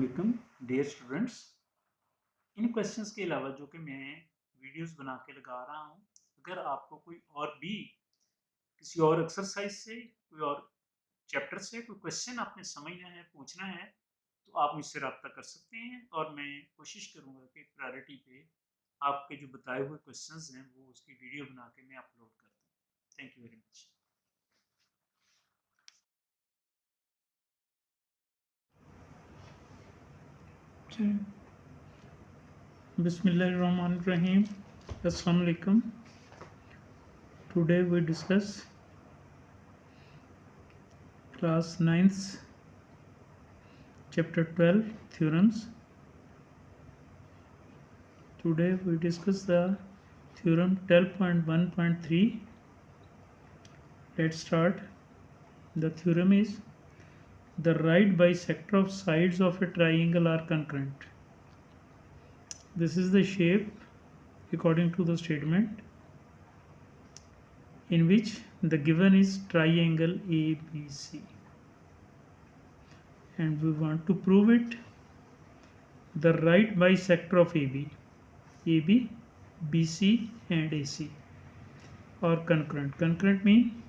वालेकुम dear students. इन questions के अलावा जो कि मैं वीडियोस बना के लगा रहा हूँ, अगर आपको कोई और भी किसी और एक्सरसाइज से कोई और चैप्टर से कोई क्वेश्चन आपने समझना है, पूछना है, तो आप मुझसे रब्ता कर सकते हैं और मैं कोशिश करूँगा कि प्रायोरिटी पे आपके जो बताए हुए क्वेश्चंस हैं वो उसकी वीडियो बना के मैं अपलोड कर दूँ। Thank you very much. Bismillahirrahmanirrahim. Assalamu alaikum. Today we discuss class 9th chapter 12 theorems. Today we discuss the theorem 12.1.3. Let's start. The theorem is the right bisector of sides of a triangle are concurrent. This is the shape according to the statement in which the given is triangle ABC, and we want to prove it. The right bisector of AB, BC and AC are concurrent. Concurrent means that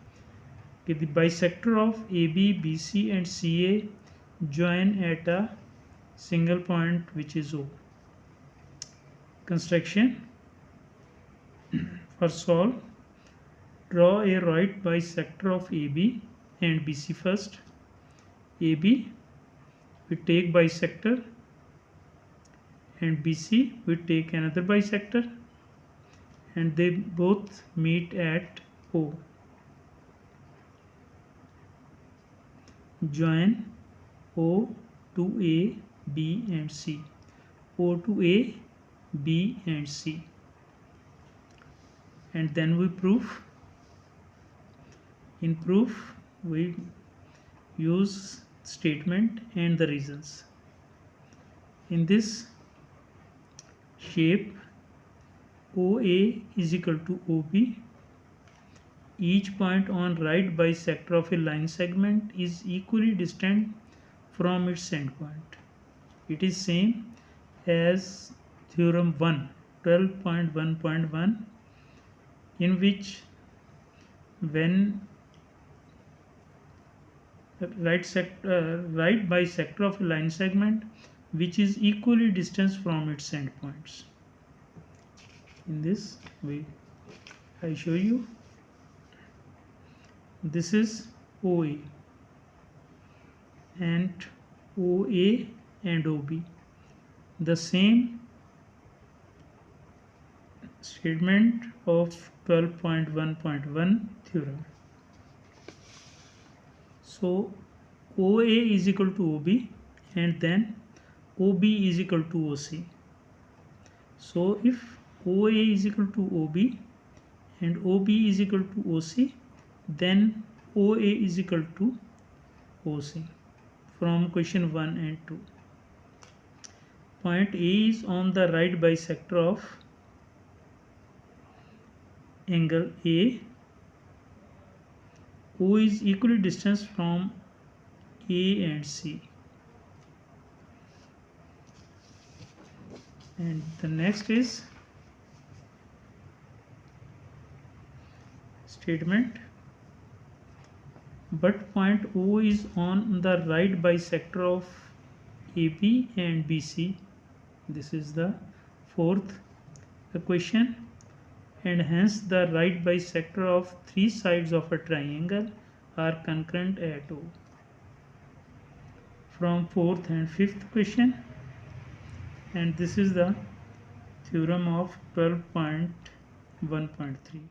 the bisector of AB, BC and CA join at a single point which is O. Construction. For solve, draw a right bisector of AB and BC first. AB we take bisector and BC we take another bisector, and they both meet at O. Join O to A, B and C. O to A, B and C. And then we prove. In proof we use statement and the reasons. In this shape, OA is equal to OB. Each point on right bisector of a line segment is equally distant from its endpoint. It is same as theorem 1, 12.1.1, in which when right bisector of a line segment which is equally distant from its endpoints. In this way, I show you. This is OA and OA and OB. The same statement of 12.1.1 theorem. So OA is equal to OB and then OB is equal to OC. So if OA is equal to OB and OB is equal to OC, then OA is equal to OC from question 1 and 2. Point A is on the right bisector of angle A. O is equally distant from A and C. And the next is statement. But point O is on the right bisector of AB and BC. This is the fourth equation, and hence the right bisector of three sides of a triangle are concurrent at O. From fourth and fifth question, and this is the theorem of 12.1.3.